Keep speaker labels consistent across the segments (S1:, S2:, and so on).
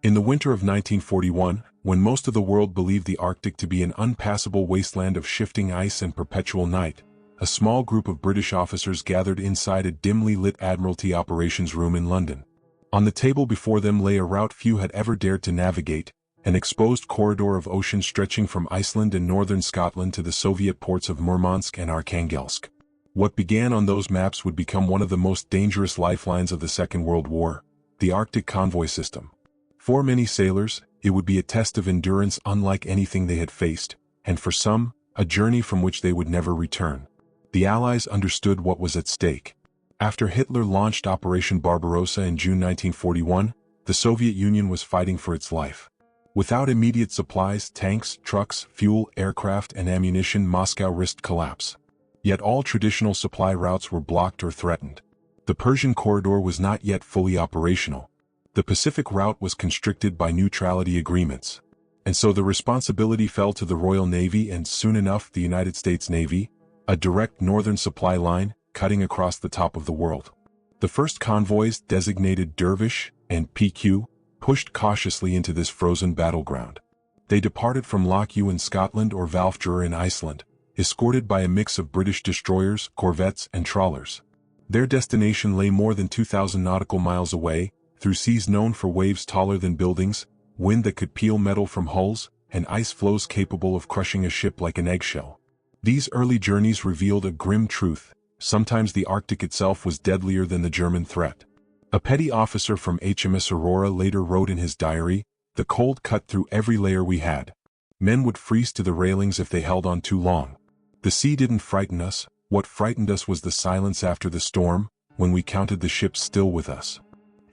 S1: In the winter of 1941, when most of the world believed the Arctic to be an unpassable wasteland of shifting ice and perpetual night, a small group of British officers gathered inside a dimly lit Admiralty operations room in London. On the table before them lay a route few had ever dared to navigate, an exposed corridor of ocean stretching from Iceland and northern Scotland to the Soviet ports of Murmansk and Arkhangelsk. What began on those maps would become one of the most dangerous lifelines of the Second World War, the Arctic convoy system. For many sailors, it would be a test of endurance unlike anything they had faced, and for some, a journey from which they would never return. The Allies understood what was at stake. After Hitler launched Operation Barbarossa in June 1941, the Soviet Union was fighting for its life. Without immediate supplies, tanks, trucks, fuel, aircraft, and ammunition, Moscow risked collapse. Yet all traditional supply routes were blocked or threatened. The Persian corridor was not yet fully operational. The Pacific route was constricted by neutrality agreements. And so the responsibility fell to the Royal Navy and soon enough the United States Navy, a direct northern supply line, cutting across the top of the world. The first convoys, designated Dervish and PQ, pushed cautiously into this frozen battleground. They departed from Loch Ewe in Scotland or Valfjord in Iceland, escorted by a mix of British destroyers, corvettes, and trawlers. Their destination lay more than 2,000 nautical miles away, through seas known for waves taller than buildings, wind that could peel metal from hulls, and ice floes capable of crushing a ship like an eggshell. These early journeys revealed a grim truth: sometimes the Arctic itself was deadlier than the German threat. A petty officer from HMS Aurora later wrote in his diary, "The cold cut through every layer we had. Men would freeze to the railings if they held on too long. The sea didn't frighten us, what frightened us was the silence after the storm, when we counted the ships still with us."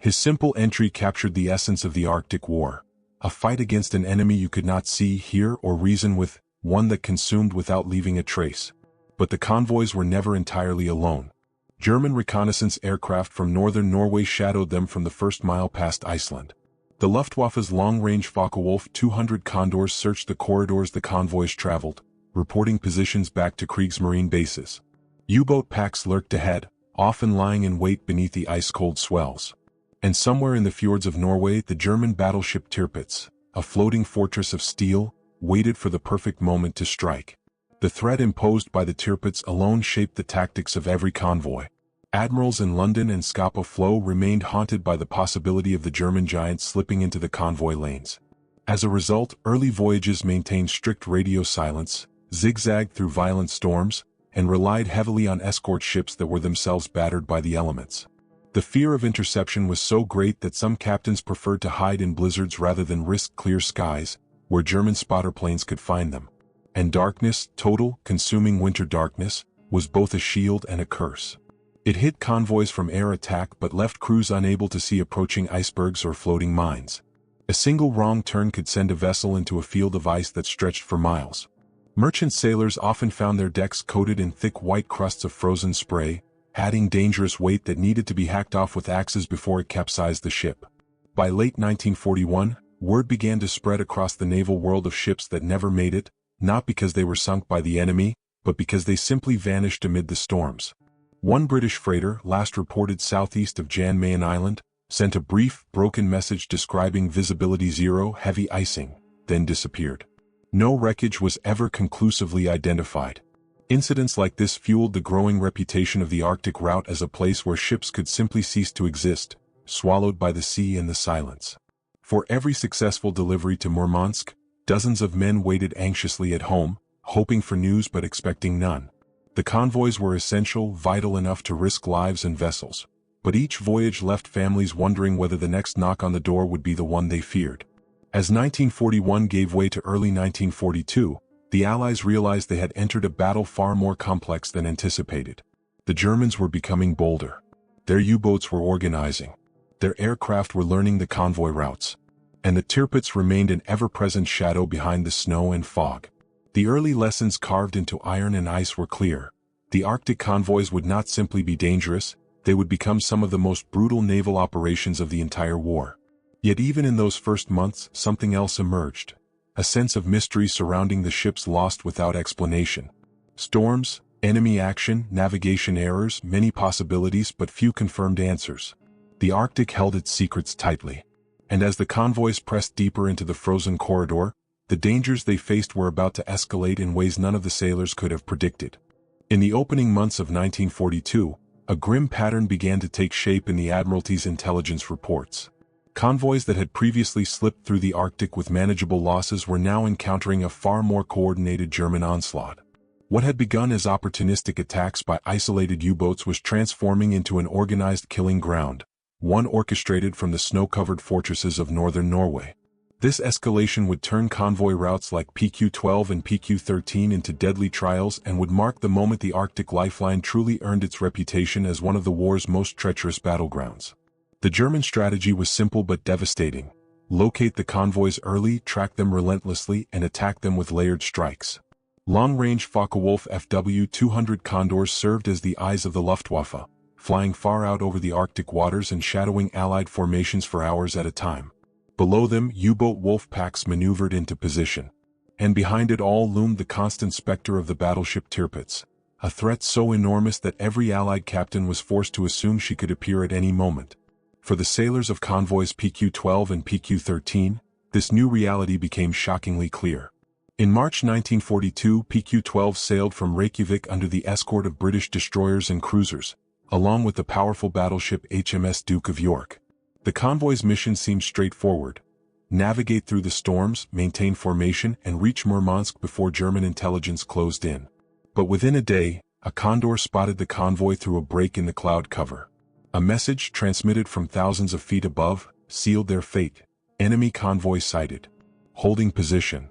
S1: His simple entry captured the essence of the Arctic War. A fight against an enemy you could not see, hear, or reason with, one that consumed without leaving a trace. But the convoys were never entirely alone. German reconnaissance aircraft from northern Norway shadowed them from the first mile past Iceland. The Luftwaffe's long-range Focke-Wulf 200 Condors searched the corridors the convoys traveled, reporting positions back to Kriegsmarine bases. U-boat packs lurked ahead, often lying in wait beneath the ice-cold swells. And somewhere in the fjords of Norway, the German battleship Tirpitz, a floating fortress of steel, waited for the perfect moment to strike. The threat imposed by the Tirpitz alone shaped the tactics of every convoy. Admirals in London and Scapa Flow remained haunted by the possibility of the German giant slipping into the convoy lanes. As a result, early voyages maintained strict radio silence, zigzagged through violent storms, and relied heavily on escort ships that were themselves battered by the elements. The fear of interception was so great that some captains preferred to hide in blizzards rather than risk clear skies, where German spotter planes could find them. And darkness, total, consuming winter darkness, was both a shield and a curse. It hid convoys from air attack but left crews unable to see approaching icebergs or floating mines. A single wrong turn could send a vessel into a field of ice that stretched for miles. Merchant sailors often found their decks coated in thick white crusts of frozen spray, adding dangerous weight that needed to be hacked off with axes before it capsized the ship. By late 1941, word began to spread across the naval world of ships that never made it, not because they were sunk by the enemy, but because they simply vanished amid the storms. One British freighter, last reported southeast of Jan Mayen Island, sent a brief, broken message describing visibility 0 heavy icing, then disappeared. No wreckage was ever conclusively identified. Incidents like this fueled the growing reputation of the Arctic route as a place where ships could simply cease to exist, swallowed by the sea and the silence. For every successful delivery to Murmansk, dozens of men waited anxiously at home, hoping for news but expecting none. The convoys were essential, vital enough to risk lives and vessels, but each voyage left families wondering whether the next knock on the door would be the one they feared. As 1941 gave way to early 1942, the Allies realized they had entered a battle far more complex than anticipated. The Germans were becoming bolder. Their U-boats were organizing. Their aircraft were learning the convoy routes. And the Tirpitz remained an ever-present shadow behind the snow and fog. The early lessons carved into iron and ice were clear. The Arctic convoys would not simply be dangerous, they would become some of the most brutal naval operations of the entire war. Yet even in those first months, something else emerged. A sense of mystery surrounding the ships lost without explanation. Storms, enemy action, navigation errors, many possibilities but few confirmed answers. The Arctic held its secrets tightly. And as the convoys pressed deeper into the frozen corridor, the dangers they faced were about to escalate in ways none of the sailors could have predicted. In the opening months of 1942, a grim pattern began to take shape in the Admiralty's intelligence reports. Convoys that had previously slipped through the Arctic with manageable losses were now encountering a far more coordinated German onslaught. What had begun as opportunistic attacks by isolated U-boats was transforming into an organized killing ground, one orchestrated from the snow-covered fortresses of northern Norway. This escalation would turn convoy routes like PQ-12 and PQ-13 into deadly trials and would mark the moment the Arctic lifeline truly earned its reputation as one of the war's most treacherous battlegrounds. The German strategy was simple but devastating. Locate the convoys early, track them relentlessly, and attack them with layered strikes. Long-range Focke-Wulf FW-200 Condors served as the eyes of the Luftwaffe, flying far out over the Arctic waters and shadowing Allied formations for hours at a time. Below them, U-boat wolf packs maneuvered into position. And behind it all loomed the constant specter of the battleship Tirpitz, a threat so enormous that every Allied captain was forced to assume she could appear at any moment. For the sailors of convoys PQ-12 and PQ-13, this new reality became shockingly clear. In March 1942, PQ-12 sailed from Reykjavik under the escort of British destroyers and cruisers, along with the powerful battleship HMS Duke of York. The convoy's mission seemed straightforward: navigate through the storms, maintain formation, and reach Murmansk before German intelligence closed in. But within a day, a Condor spotted the convoy through a break in the cloud cover. A message transmitted from thousands of feet above sealed their fate. Enemy convoy sighted. Holding position.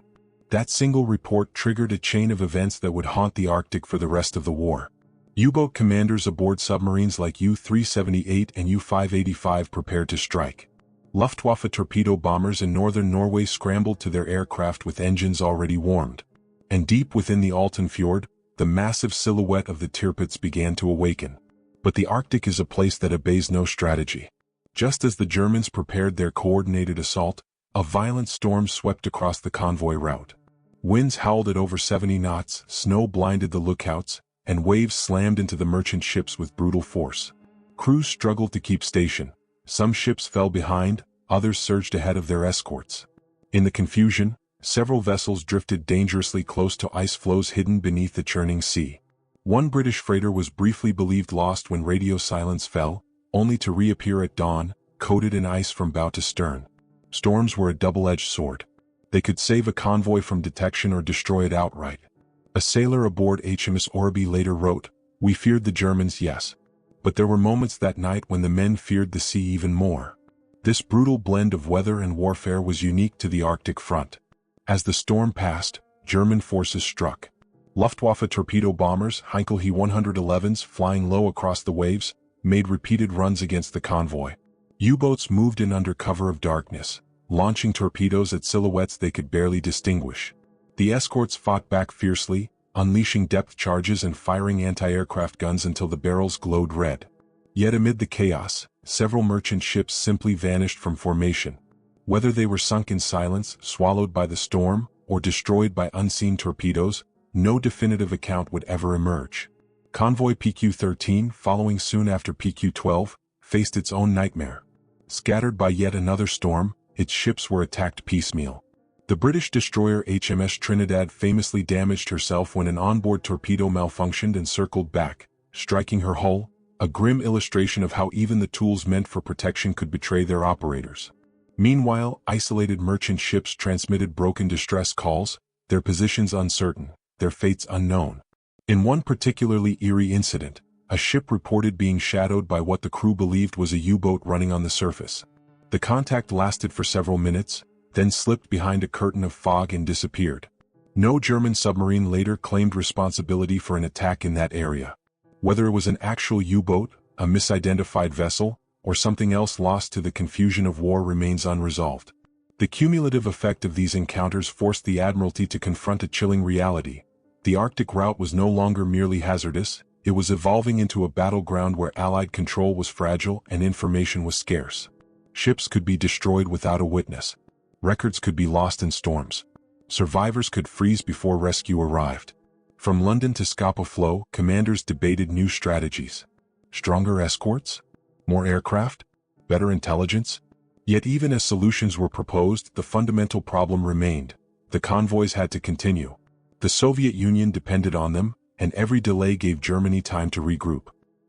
S1: That single report triggered a chain of events that would haunt the Arctic for the rest of the war. U-boat commanders aboard submarines like U-378 and U-585 prepared to strike. Luftwaffe torpedo bombers in northern Norway scrambled to their aircraft with engines already warmed. And deep within the Alten Fjord, the massive silhouette of the Tirpitz began to awaken. But the Arctic is a place that obeys no strategy. Just as the Germans prepared their coordinated assault, a violent storm swept across the convoy route. Winds howled at over 70 knots, snow blinded the lookouts, and waves slammed into the merchant ships with brutal force. Crews struggled to keep station. Some ships fell behind, others surged ahead of their escorts. In the confusion, several vessels drifted dangerously close to ice floes hidden beneath the churning sea. One British freighter was briefly believed lost when radio silence fell, only to reappear at dawn, coated in ice from bow to stern. Storms were a double-edged sword. They could save a convoy from detection or destroy it outright. A sailor aboard HMS Orby later wrote, "We feared the Germans, yes. But there were moments that night when the men feared the sea even more." This brutal blend of weather and warfare was unique to the Arctic front. As the storm passed, German forces struck. Luftwaffe torpedo bombers, Heinkel He-111s flying low across the waves, made repeated runs against the convoy. U-boats moved in under cover of darkness, launching torpedoes at silhouettes they could barely distinguish. The escorts fought back fiercely, unleashing depth charges and firing anti-aircraft guns until the barrels glowed red. Yet amid the chaos, several merchant ships simply vanished from formation. Whether they were sunk in silence, swallowed by the storm, or destroyed by unseen torpedoes, no definitive account would ever emerge. Convoy PQ-13, following soon after PQ-12, faced its own nightmare. Scattered by yet another storm, its ships were attacked piecemeal. The British destroyer HMS Trinidad famously damaged herself when an onboard torpedo malfunctioned and circled back, striking her hull, a grim illustration of how even the tools meant for protection could betray their operators. Meanwhile, isolated merchant ships transmitted broken distress calls, their positions uncertain, their fates unknown. In one particularly eerie incident, a ship reported being shadowed by what the crew believed was a U-boat running on the surface. The contact lasted for several minutes, then slipped behind a curtain of fog and disappeared. No German submarine later claimed responsibility for an attack in that area. Whether it was an actual U-boat, a misidentified vessel, or something else lost to the confusion of war remains unresolved. The cumulative effect of these encounters forced the Admiralty to confront a chilling reality. The Arctic route was no longer merely hazardous, it was evolving into a battleground where Allied control was fragile and information was scarce. Ships could be destroyed without a witness. Records could be lost in storms. Survivors could freeze before rescue arrived. From London to Scapa Flow, commanders debated new strategies. Stronger escorts? More aircraft? Better intelligence? Yet even as solutions were proposed, the fundamental problem remained. The convoys had to continue. The Soviet Union depended on them, and every delay gave Germany time to regroup.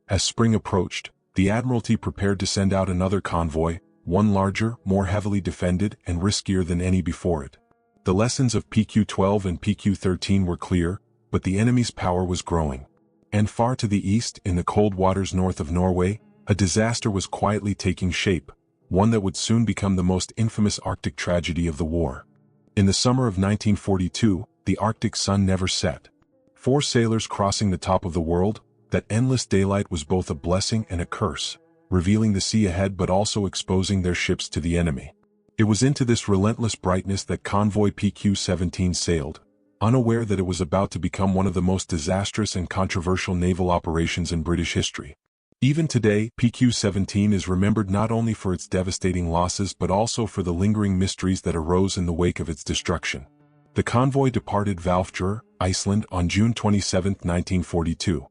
S1: As spring approached, the Admiralty prepared to send out another convoy, one larger, more heavily defended, and riskier than any before it. The lessons of PQ-12 and PQ-13 were clear, but the enemy's power was growing. And far to the east, in the cold waters north of Norway, a disaster was quietly taking shape, one that would soon become the most infamous Arctic tragedy of the war. In the summer of 1942, the Arctic sun never set. 4 sailors crossing the top of the world, that endless daylight was both a blessing and a curse, revealing the sea ahead but also exposing their ships to the enemy. It was into this relentless brightness that Convoy PQ-17 sailed, unaware that it was about to become one of the most disastrous and controversial naval operations in British history. Even today, PQ-17 is remembered not only for its devastating losses but also for the lingering mysteries that arose in the wake of its destruction. The convoy departed Hvalfjord, Iceland on June 27, 1942.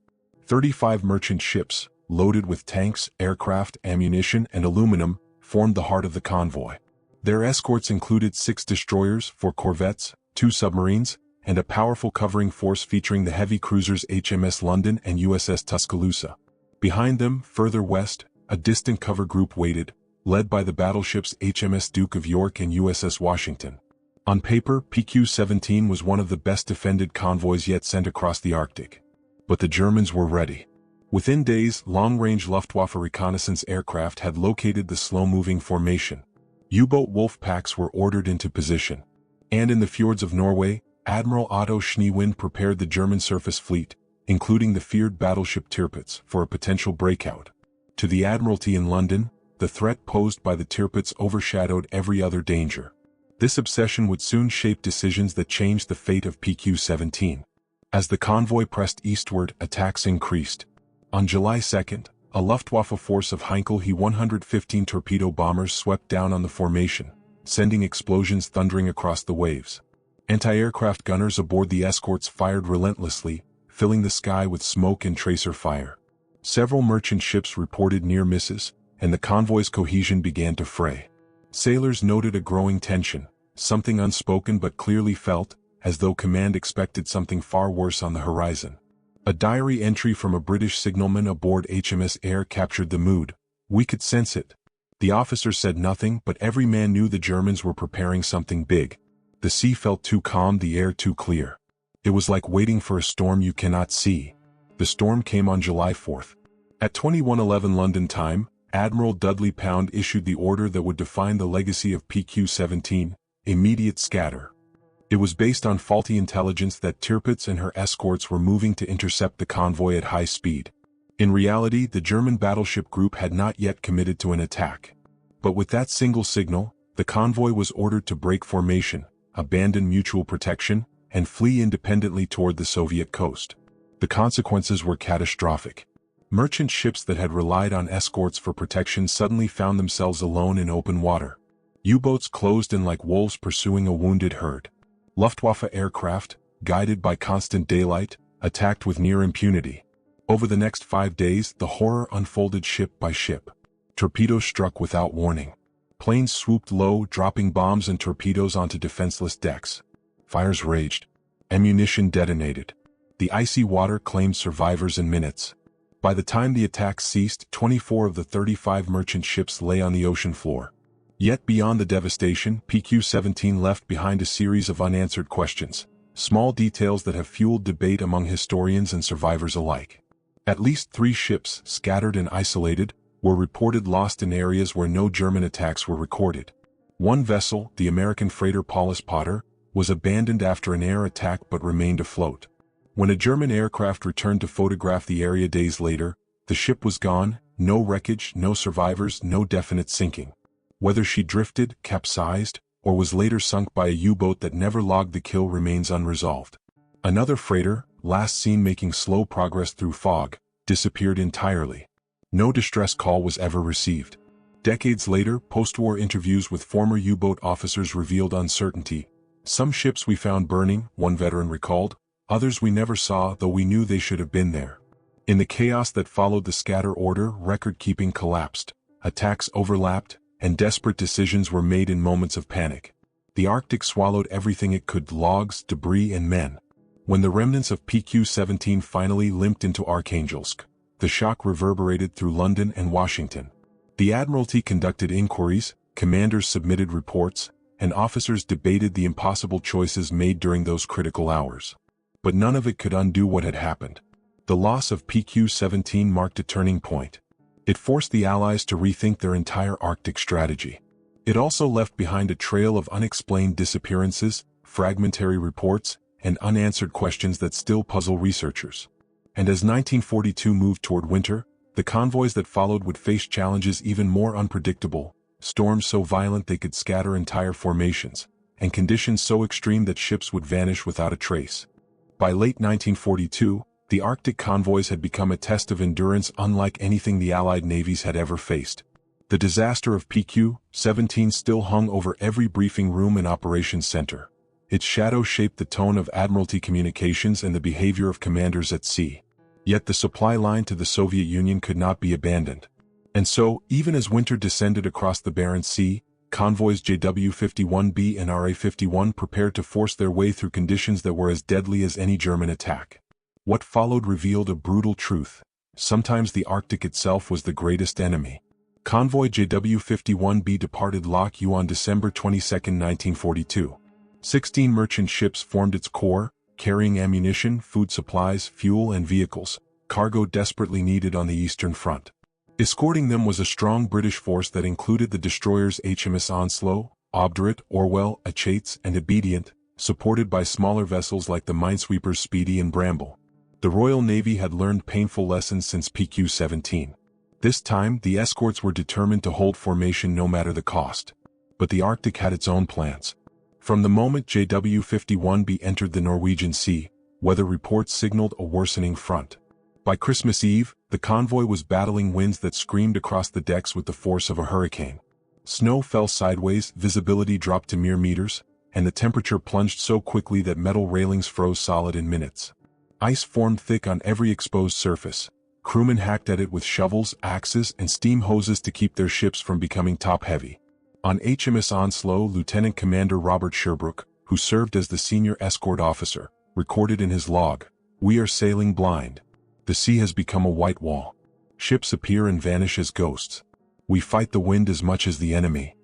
S1: 35 merchant ships, loaded with tanks, aircraft, ammunition, and aluminum, formed the heart of the convoy. Their escorts included 6 destroyers, 4 corvettes, 2 submarines, and a powerful covering force featuring the heavy cruisers HMS London and USS Tuscaloosa. Behind them, further west, a distant cover group waited, led by the battleships HMS Duke of York and USS Washington. On paper, PQ-17 was one of the best defended convoys yet sent across the Arctic. But the Germans were ready. Within days, long-range Luftwaffe reconnaissance aircraft had located the slow-moving formation. U-boat wolf packs were ordered into position. And in the fjords of Norway, Admiral Otto Schneewind prepared the German surface fleet, including the feared battleship Tirpitz, for a potential breakout. To the Admiralty in London, the threat posed by the Tirpitz overshadowed every other danger. This obsession would soon shape decisions that changed the fate of PQ-17. As the convoy pressed eastward, attacks increased. On July 2, a Luftwaffe force of Heinkel He 115 torpedo bombers swept down on the formation, sending explosions thundering across the waves. Anti-aircraft gunners aboard the escorts fired relentlessly, filling the sky with smoke and tracer fire. Several merchant ships reported near misses, and the convoy's cohesion began to fray. Sailors noted a growing tension, something unspoken but clearly felt, as though command expected something far worse on the horizon. A diary entry from a British signalman aboard HMS Air captured the mood. "We could sense it." The officer said nothing, but every man knew the Germans were preparing something big. The sea felt too calm, the air too clear. It was like waiting for a storm you cannot see. The storm came on July 4. At 21:11 London time, Admiral Dudley Pound issued the order that would define the legacy of PQ-17, immediate scatter. It was based on faulty intelligence that Tirpitz and her escorts were moving to intercept the convoy at high speed. In reality, the German battleship group had not yet committed to an attack. But with that single signal, the convoy was ordered to break formation, abandon mutual protection, and flee independently toward the Soviet coast. The consequences were catastrophic. Merchant ships that had relied on escorts for protection suddenly found themselves alone in open water. U-boats closed in like wolves pursuing a wounded herd. Luftwaffe aircraft, guided by constant daylight, attacked with near impunity. Over the next 5 days, the horror unfolded ship by ship. Torpedoes struck without warning. Planes swooped low, dropping bombs and torpedoes onto defenseless decks. Fires raged. Ammunition detonated. The icy water claimed survivors in minutes. By the time the attacks ceased, 24 of the 35 merchant ships lay on the ocean floor. Yet beyond the devastation, PQ-17 left behind a series of unanswered questions, small details that have fueled debate among historians and survivors alike. At least 3 ships, scattered and isolated, were reported lost in areas where no German attacks were recorded. One vessel, the American freighter Paulus Potter, was abandoned after an air attack but remained afloat. When a German aircraft returned to photograph the area days later, the ship was gone, no wreckage, no survivors, no definite sinking. Whether she drifted, capsized, or was later sunk by a U-boat that never logged the kill remains unresolved. Another freighter, last seen making slow progress through fog, disappeared entirely. No distress call was ever received. Decades later, post-war interviews with former U-boat officers revealed uncertainty. "Some ships we found burning," one veteran recalled. "Others we never saw, though we knew they should have been there." In the chaos that followed the scatter order, record-keeping collapsed. Attacks overlapped, and desperate decisions were made in moments of panic. The Arctic swallowed everything it could: logs, debris, and men. When the remnants of PQ-17 finally limped into Archangельsk, the shock reverberated through London and Washington. The Admiralty conducted inquiries, commanders submitted reports, and officers debated the impossible choices made during those critical hours. But none of it could undo what had happened. The loss of PQ-17 marked a turning point. It forced the Allies to rethink their entire Arctic strategy. It also left behind a trail of unexplained disappearances, fragmentary reports, and unanswered questions that still puzzle researchers. And as 1942 moved toward winter, the convoys that followed would face challenges even more unpredictable: storms so violent they could scatter entire formations, and conditions so extreme that ships would vanish without a trace. By late 1942, the Arctic convoys had become a test of endurance unlike anything the Allied navies had ever faced. The disaster of PQ-17 still hung over every briefing room and operations center. Its shadow shaped the tone of Admiralty communications and the behavior of commanders at sea. Yet the supply line to the Soviet Union could not be abandoned. And so, even as winter descended across the Barents Sea, convoys JW-51B and RA-51 prepared to force their way through conditions that were as deadly as any German attack. What followed revealed a brutal truth: sometimes the Arctic itself was the greatest enemy. Convoy JW-51B departed Loch Ewe on December 22, 1942. 16 merchant ships formed its core, carrying ammunition, food supplies, fuel, and vehicles, cargo desperately needed on the Eastern Front. Escorting them was a strong British force that included the destroyers HMS Onslow, Obdurate, Orwell, Achates, and Obedient, supported by smaller vessels like the minesweepers Speedy and Bramble. The Royal Navy had learned painful lessons since PQ-17. This time, the escorts were determined to hold formation no matter the cost. But the Arctic had its own plans. From the moment JW-51B entered the Norwegian Sea, weather reports signaled a worsening front. By Christmas Eve, the convoy was battling winds that screamed across the decks with the force of a hurricane. Snow fell sideways, visibility dropped to mere meters, and the temperature plunged so quickly that metal railings froze solid in minutes. Ice formed thick on every exposed surface. Crewmen hacked at it with shovels, axes, and steam hoses to keep their ships from becoming top-heavy. On HMS Onslow, Lieutenant Commander Robert Sherbrooke, who served as the senior escort officer, recorded in his log, "We are sailing blind. The sea has become a white wall. Ships appear and vanish as ghosts. We fight the wind as much as the enemy."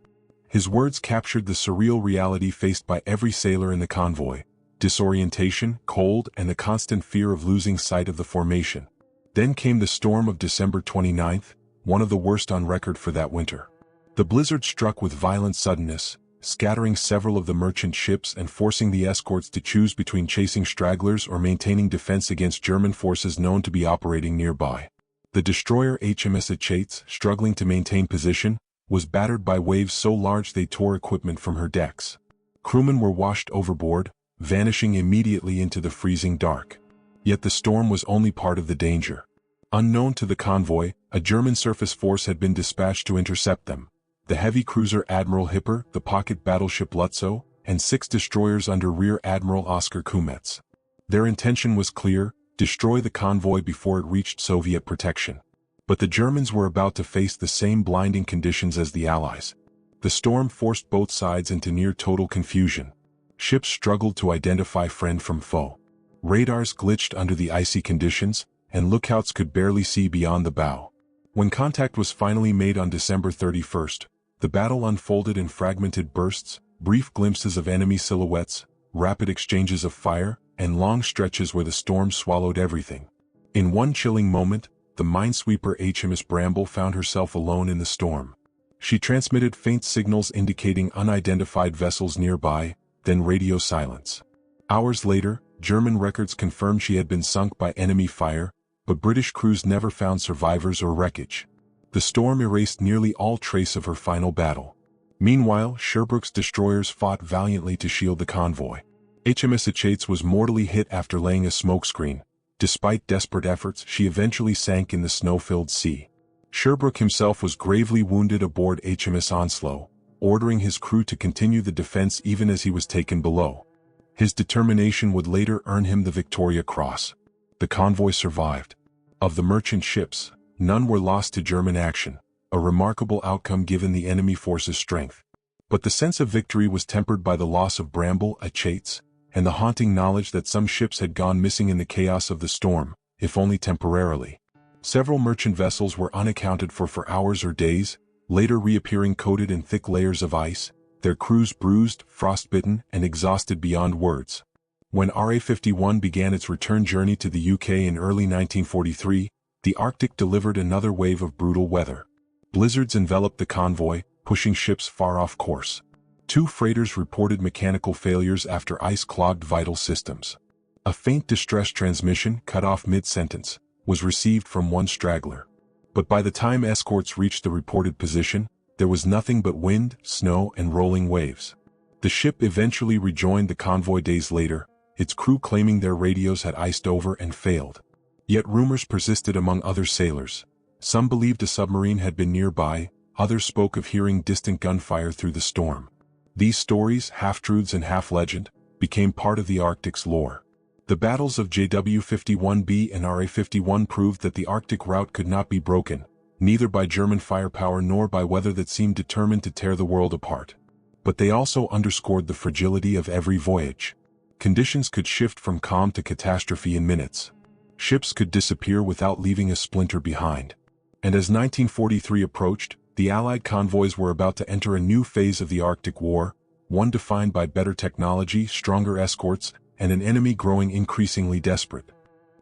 S1: His words captured the surreal reality faced by every sailor in the convoy: disorientation, cold, and the constant fear of losing sight of the formation. Then came the storm of December 29th, one of the worst on record for that winter. The blizzard struck with violent suddenness, scattering several of the merchant ships and forcing the escorts to choose between chasing stragglers or maintaining defense against German forces known to be operating nearby. The destroyer HMS Achates, struggling to maintain position, was battered by waves so large they tore equipment from her decks. Crewmen were washed overboard, vanishing immediately into the freezing dark. Yet the storm was only part of the danger. Unknown to the convoy, a German surface force had been dispatched to intercept them: the heavy cruiser Admiral Hipper, the pocket battleship Lutzow, and 6 destroyers under Rear Admiral Oskar Kumetz. Their intention was clear: destroy the convoy before it reached Soviet protection. But the Germans were about to face the same blinding conditions as the Allies. The storm forced both sides into near-total confusion. Ships struggled to identify friend from foe. Radars glitched under the icy conditions, and lookouts could barely see beyond the bow. When contact was finally made on December 31st, the battle unfolded in fragmented bursts, brief glimpses of enemy silhouettes, rapid exchanges of fire, and long stretches where the storm swallowed everything. In one chilling moment, the minesweeper HMS Bramble found herself alone in the storm. She transmitted faint signals indicating unidentified vessels nearby, then radio silence. Hours later, German records confirmed she had been sunk by enemy fire, but British crews never found survivors or wreckage. The storm erased nearly all trace of her final battle. Meanwhile, Sherbrooke's destroyers fought valiantly to shield the convoy. HMS Achates was mortally hit after laying a smokescreen. Despite desperate efforts, she eventually sank in the snow-filled sea. Sherbrooke himself was gravely wounded aboard HMS Onslow, ordering his crew to continue the defense even as he was taken below. His determination would later earn him the Victoria Cross. The convoy survived. Of the merchant ships, none were lost to German action. a remarkable outcome given the enemy force's strength. But the sense of victory was tempered by the loss of Bramble, Chates, and the haunting knowledge that some ships had gone missing in the chaos of the storm, if only temporarily. Several merchant vessels were unaccounted for hours or days, later reappearing coated in thick layers of ice, their crews bruised, frostbitten, and exhausted beyond words. When RA-51 began its return journey to the UK in early 1943, the Arctic delivered another wave of brutal weather. Blizzards enveloped the Convoy, pushing ships far off course. 2 freighters reported mechanical failures after ice clogged vital systems. A faint distress transmission, cut off mid-sentence, was received from one straggler. But by the time escorts reached the reported position, there was nothing but wind, snow, and rolling waves. The ship eventually rejoined the Convoy days later, its crew claiming their radios had iced over and failed. Yet rumors persisted among other sailors. Some believed a submarine had been nearby, others spoke of hearing distant gunfire through the storm. These stories, half-truths and half-legend, became part of the Arctic's lore. The battles of JW-51B and RA-51 proved that the Arctic route could not be broken, neither by German firepower nor by weather that seemed determined to tear the world apart. But they also underscored the fragility of every voyage. Conditions could shift from calm to catastrophe in minutes. Ships could disappear without leaving a splinter behind. And as 1943 approached, the Allied convoys were about to enter a new phase of the Arctic War, one defined by better technology, stronger escorts, and an enemy growing increasingly desperate.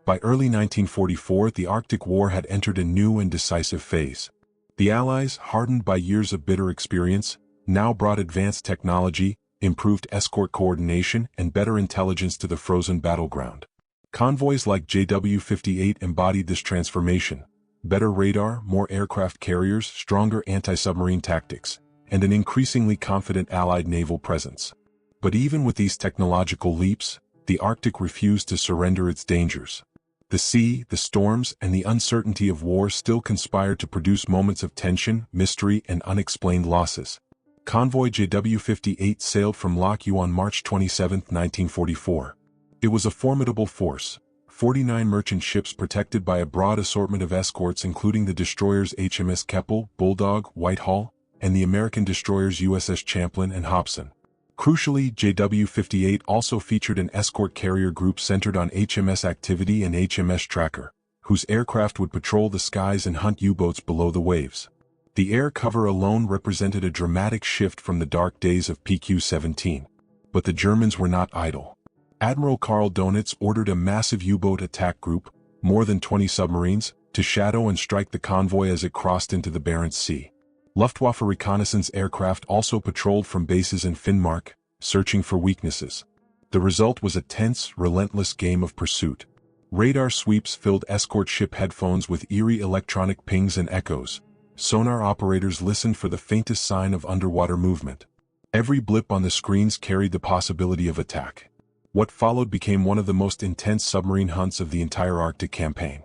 S1: By early 1944, the Arctic War had entered a new and decisive phase. The Allies, hardened by years of bitter experience, now brought advanced technology, improved escort coordination, and better intelligence to the frozen battleground. Convoys like JW-58 embodied this transformation. Better radar, more aircraft carriers, stronger anti-submarine tactics, and an increasingly confident Allied naval presence. But even with these technological leaps, the Arctic refused to surrender its dangers. The sea, the storms, and the uncertainty of war still conspired to produce moments of tension, mystery, and unexplained losses. Convoy JW-58 sailed from Loch Ewe on March 27, 1944. It was a formidable force, 49 merchant ships protected by a broad assortment of escorts including the destroyers HMS Keppel, Bulldog, Whitehall, and the American destroyers USS Champlain and Hobson. Crucially, JW-58 also featured an escort carrier group centered on HMS Activity and HMS Tracker, whose aircraft would patrol the skies and hunt U-boats below the waves. The air cover alone represented a dramatic shift from the dark days of PQ-17. But the Germans were not idle. Admiral Karl Donitz ordered a massive U-boat attack group, more than 20 submarines, to shadow and strike the convoy as it crossed into the Barents Sea. Luftwaffe reconnaissance aircraft also patrolled from bases in Finnmark, searching for weaknesses. The result was a tense, relentless game of pursuit. Radar sweeps filled escort ship headphones with eerie electronic pings and echoes. Sonar operators listened for the faintest sign of underwater movement. Every blip on the screens carried the possibility of attack. What followed became one of the most intense submarine hunts of the entire Arctic campaign.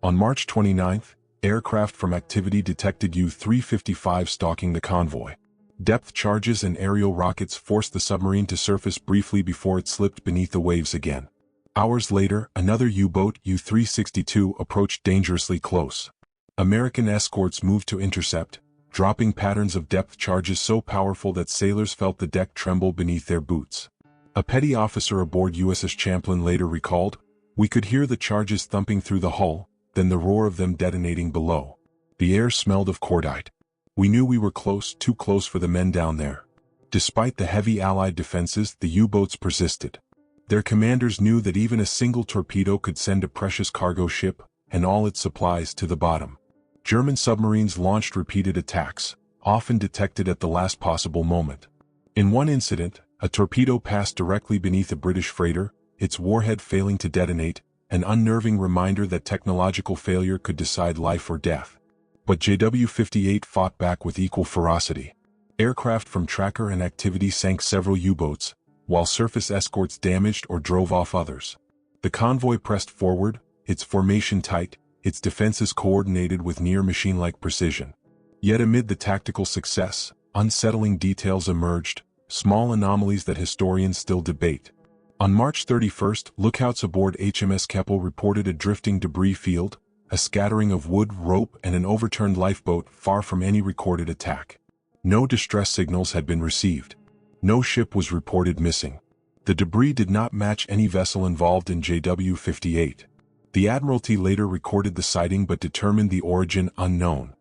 S1: On March 29th, aircraft from Activity detected U-355 stalking the convoy. Depth charges and aerial rockets forced the submarine to surface briefly before it slipped beneath the waves again. Hours later, another U-boat, U-362, approached dangerously close. American escorts moved to intercept, dropping patterns of depth charges so powerful that sailors felt the deck tremble beneath their boots. A petty officer aboard USS Champlain later recalled, "We could hear the charges thumping through the hull, then the roar of them detonating below. The air smelled of cordite. We knew we were close, too close for the men down there." Despite the heavy Allied defenses, the U-boats persisted. Their commanders knew that even a single torpedo could send a precious cargo ship, and all its supplies, to the bottom. German submarines launched repeated attacks, often detected at the last possible moment. In one incident, a torpedo passed directly beneath a British freighter, its warhead failing to detonate, an unnerving reminder that technological failure could decide life or death. But JW-58 fought back with equal ferocity. Aircraft from Tracker and Activity sank several U-boats, while surface escorts damaged or drove off others. The convoy pressed forward, its formation tight, its defenses coordinated with near-machine-like precision. Yet amid the tactical success, unsettling details emerged, small anomalies that historians still debate. On March 31st, lookouts aboard HMS Keppel reported a drifting debris field, a scattering of wood, rope, and an overturned lifeboat far from any recorded attack. No distress signals had been received. No ship was reported missing. The debris did not match any vessel involved in WWII. The Admiralty later recorded the sighting but determined the origin unknown.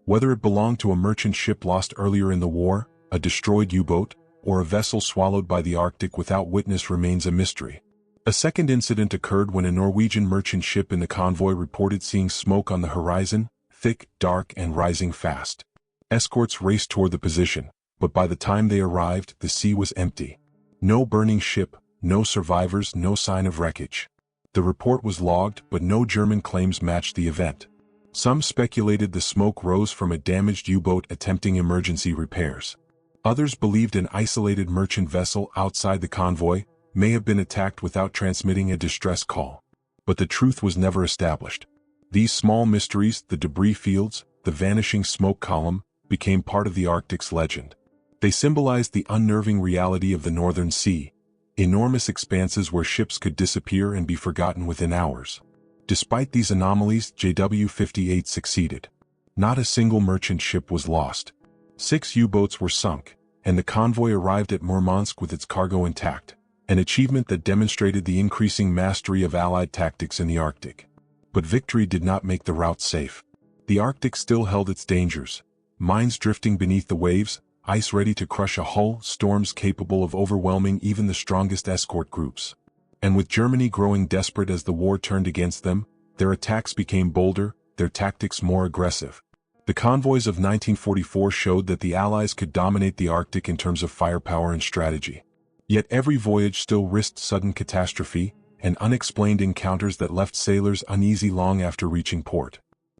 S1: Whether it belonged to a merchant ship lost earlier in the war, a destroyed U-boat, or a vessel swallowed by the Arctic without witness remains a mystery. A second incident occurred when a Norwegian merchant ship in the Convoy reported seeing smoke on the horizon, thick, dark, and rising fast. Escorts raced toward the position, but by the time they arrived, the sea was empty. No burning ship, no survivors, no sign of wreckage. The report was logged, but no German claims matched the event. Some speculated the smoke rose from a damaged U-boat attempting emergency repairs. Others believed an isolated merchant vessel outside the convoy may have been attacked without transmitting a distress call. But the truth was never established. These small mysteries, the debris fields, the vanishing smoke column, became part of the Arctic's legend. They symbolized the unnerving reality of the Northern Sea, enormous expanses where ships could disappear and be forgotten within hours. Despite these anomalies, WWII succeeded. Not a single merchant ship was lost. 6 U-boats were sunk, and the convoy arrived at Murmansk with its cargo intact, an achievement that demonstrated the increasing mastery of Allied tactics in the Arctic. But victory did not make the route safe. The Arctic still held its dangers: mines drifting beneath the waves, ice ready to crush a hull, storms capable of overwhelming even the strongest escort groups. And with Germany growing desperate as the war turned against them, their attacks became bolder, their tactics more aggressive. The convoys of 1944 showed that the Allies could dominate the Arctic in terms of firepower and strategy. Yet every voyage still risked sudden catastrophe and unexplained encounters that left sailors uneasy long after reaching port.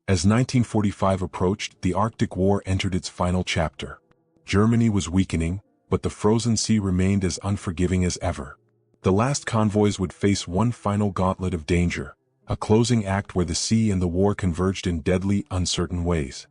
S1: As 1945 approached, the Arctic War entered its final chapter. Germany was weakening, but the frozen sea remained as unforgiving as ever. The last convoys would face one final gauntlet of danger, a closing act where the sea and the war converged in deadly, uncertain ways.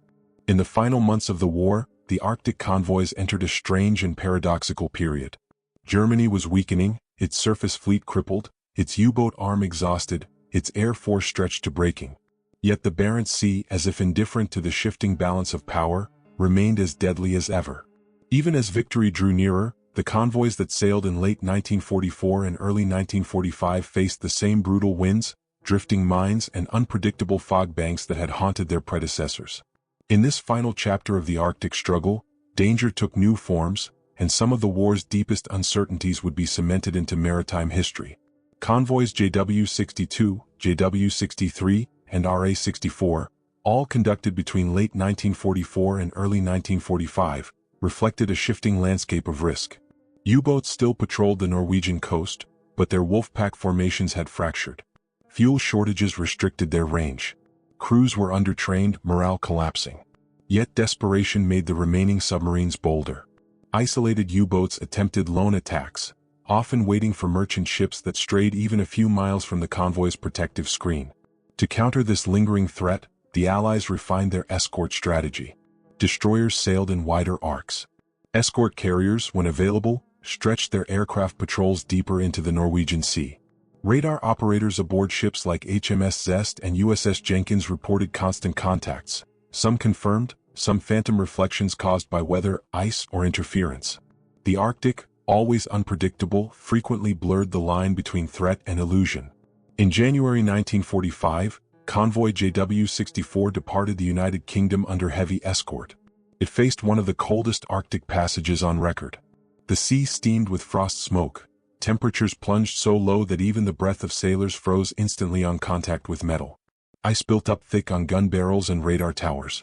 S1: In the final months of the war, the Arctic convoys entered a strange and paradoxical period. Germany was weakening, its surface fleet crippled, its U-boat arm exhausted, its air force stretched to breaking. Yet the Barents Sea, as if indifferent to the shifting balance of power, remained as deadly as ever. Even as victory drew nearer, the convoys that sailed in late 1944 and early 1945 faced the same brutal winds, drifting mines, and unpredictable fog banks that had haunted their predecessors. In this final chapter of the Arctic struggle, danger took new forms, and some of the war's deepest uncertainties would be cemented into maritime history. Convoys JW-62, JW-63, and RA-64, all conducted between late 1944 and early 1945, reflected a shifting landscape of risk. U-boats still patrolled the Norwegian coast, but their wolf-pack formations had fractured. Fuel shortages restricted their range. Crews were undertrained, morale collapsing. Yet desperation made the remaining submarines bolder. Isolated U-boats attempted lone attacks, often waiting for merchant ships that strayed even a few miles from the convoy's protective screen. To counter this lingering threat, the Allies refined their escort strategy. Destroyers sailed in wider arcs. Escort carriers, when available, stretched their aircraft patrols deeper into the Norwegian Sea. Radar operators aboard ships like HMS Zest and USS Jenkins reported constant contacts, some confirmed, some phantom reflections caused by weather, ice, or interference. The Arctic, always unpredictable, frequently blurred the line between threat and illusion. In January 1945, Convoy JW-64 departed the United Kingdom under heavy escort. It faced one of the coldest Arctic passages on record. The sea steamed with frost smoke. Temperatures plunged so low that even the breath of sailors froze instantly on contact with metal. Ice built up thick on gun barrels and radar towers.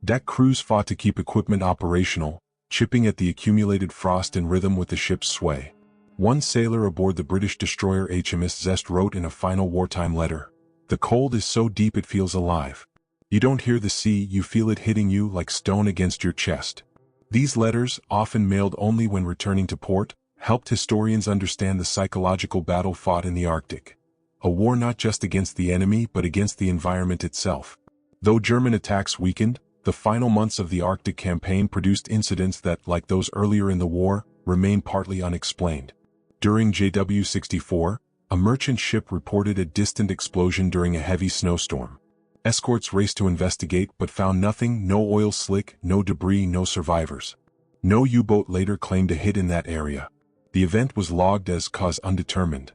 S1: Deck crews fought to keep equipment operational, chipping at the accumulated frost in rhythm with the ship's sway. One sailor aboard the British destroyer HMS Zest wrote in a final wartime letter, "The cold is so deep it feels alive. You don't hear the sea, you feel it hitting you like stone against your chest." These letters, often mailed only when returning to port, helped historians understand the psychological battle fought in the Arctic. A war not just against the enemy but against the environment itself. Though German attacks weakened, the final months of the Arctic campaign produced incidents that, like those earlier in the war, remain partly unexplained. During JW-64, a merchant ship reported a distant explosion during a heavy snowstorm. Escorts raced to investigate but found nothing, no oil slick, no debris, no survivors. No U-boat later claimed a hit in that area. The event was logged as cause undetermined.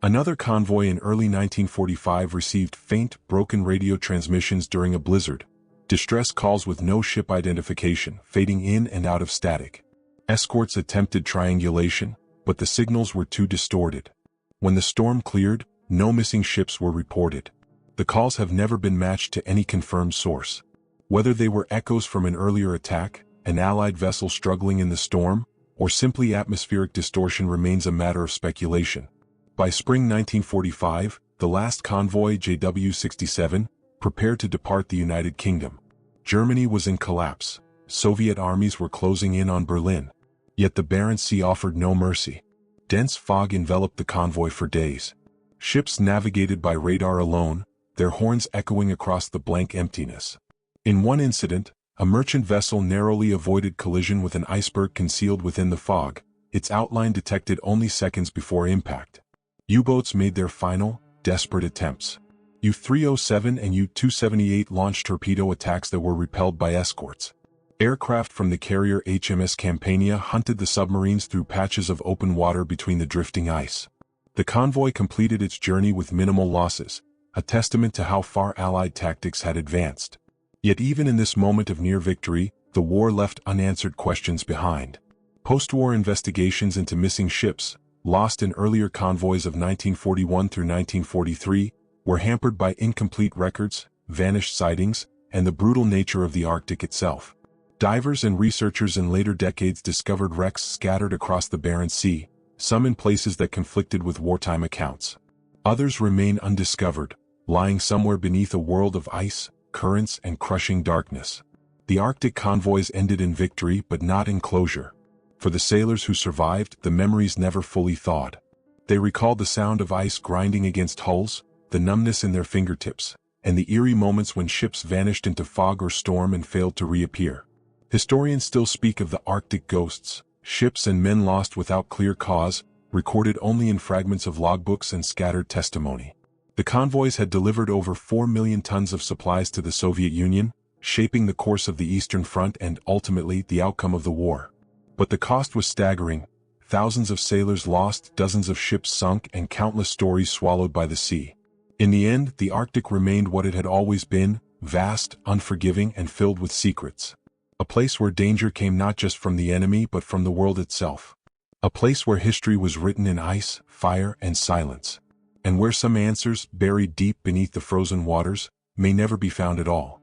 S1: Another convoy in early 1945 received faint, broken radio transmissions during a blizzard. Distress calls with no ship identification, fading in and out of static. Escorts attempted triangulation, but the signals were too distorted. When the storm cleared, no missing ships were reported. The calls have never been matched to any confirmed source. Whether they were echoes from an earlier attack, an Allied vessel struggling in the storm, or simply atmospheric distortion remains a matter of speculation. By spring 1945, the last convoy, JW-67, prepared to depart the United Kingdom. Germany was in collapse. Soviet armies were closing in on Berlin. Yet the Barents Sea offered no mercy. Dense fog enveloped the convoy for days. Ships navigated by radar alone, their horns echoing across the blank emptiness. In one incident, a merchant vessel narrowly avoided collision with an iceberg concealed within the fog, its outline detected only seconds before impact. U-boats made their final, desperate attempts. U-307 and U-278 launched torpedo attacks that were repelled by escorts. Aircraft from the carrier HMS Campania hunted the submarines through patches of open water between the drifting ice. The convoy completed its journey with minimal losses, a testament to how far Allied tactics had advanced. Yet even in this moment of near victory, the war left unanswered questions behind. Post-war investigations into missing ships, lost in earlier convoys of 1941 through 1943, were hampered by incomplete records, vanished sightings, and the brutal nature of the Arctic itself. Divers and researchers in later decades discovered wrecks scattered across the Barents Sea, some in places that conflicted with wartime accounts. Others remain undiscovered, lying somewhere beneath a world of ice, currents, and crushing darkness. The Arctic convoys ended in victory but not in closure. For the sailors who survived, the memories never fully thawed. They recalled the sound of ice grinding against hulls, the numbness in their fingertips, and the eerie moments when ships vanished into fog or storm and failed to reappear. Historians still speak of the Arctic ghosts, ships and men lost without clear cause, recorded only in fragments of logbooks and scattered testimony. The convoys had delivered over 4 million tons of supplies to the Soviet Union, shaping the course of the Eastern Front and ultimately the outcome of the war. But the cost was staggering: thousands of sailors lost, dozens of ships sunk, and countless stories swallowed by the sea. In the end, the Arctic remained what it had always been: vast, unforgiving, and filled with secrets. A place where danger came not just from the enemy but from the world itself. A place where history was written in ice, fire, and silence. And where some answers, buried deep beneath the frozen waters, may never be found at all.